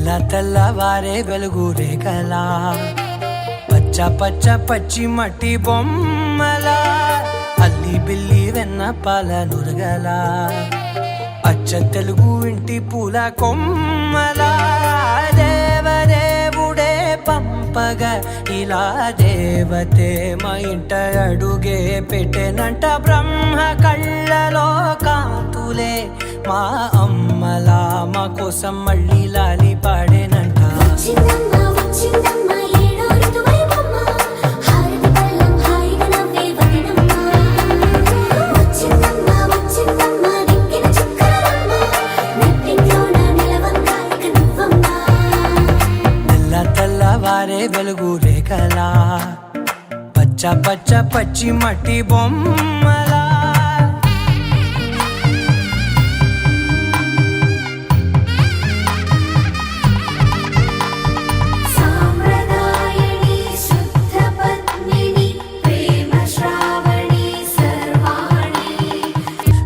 తెల్ల తెల్లవారే వెలుగు రేఖలా పచ్చ పచ్చ పచ్చి మట్టి బొమ్మలా అల్లి బిల్లి వెన్న పాల నురగలా అచ్చ తెలుగు ఇంటి పూల కొమ్మలా దేవదేవుడే పంపగా ఇలా దేవతే మా ఇంట అడుగే పెట్టెనంట బ్రహ్మ కళ్ళలో కాంతులే మా అమ్మలా మా కోసం మళ్ళీ లాలి పాడేనంట. తెల్లవారే వెలుగు రేఖలా పచ్చ పచ్చ పచ్చి మట్టి బొమ్మలా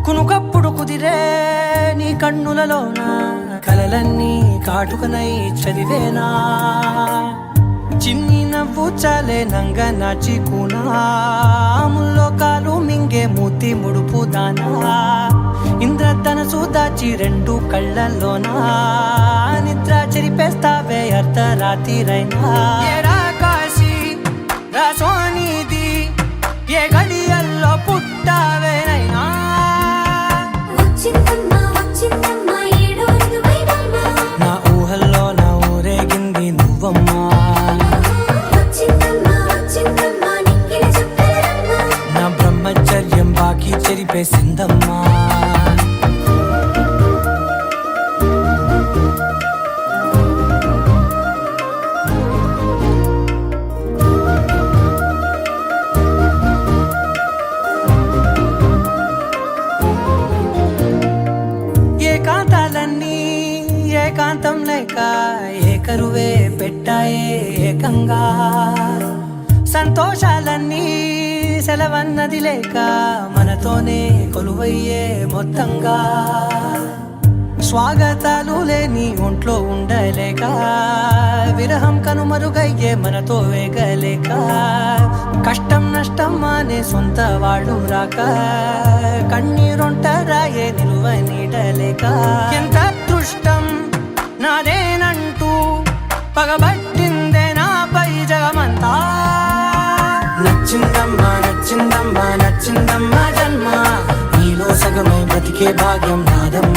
కునుకప్పుడు కుదిరే నీ కన్నులలోన కలలన్నీ కాటుకనై చదివేనా చిన్ని నవ్వు చాలే నంగ నాచికునాముల్లో కాలు మింగే మూతి ముడుపు దానా ఇంద్రధనసు దాచి రెండు కళ్ళల్లోనా నిద్ర చెరిపేస్తావే అర్ధరాత్రిరైనా కాశీ రాసోనిది ఏ గడియల్లో పుట్టావేనైనా నా ఊహల్లో నా ఊరేగింది నువ్వమ్మా నా బ్రహ్మచర్యం బాకీ చెరిపేసిందమ్మా ఏకాంతాలన్నీ ఏకాంతం లేక ఏకరువే పెట్టాయే ఏకంగా సంతోషాలన్నీ సెలవన్నది లేక మనతోనే కొలువయ్యే మొత్తంగా స్వాగతాలు లేని ఒంట్లో ఉండలేక విరహం కనుమరుగయ్యే మనతో వేగలేక కష్టం నష్టం అనే సొంత వాడు రాక కన్నీరొంటరాయే నిలువ నీడలేక ఎంత అదృష్టం నాదేనంటూ పగబట్టిందే నాపై జగమంతా నచ్చిందమ్మా నచ్చిందమ్మా నచ్చిందమ్మా జన్మ నీలో సగమై బ్రతికే భాగ్యం నాదమ్మా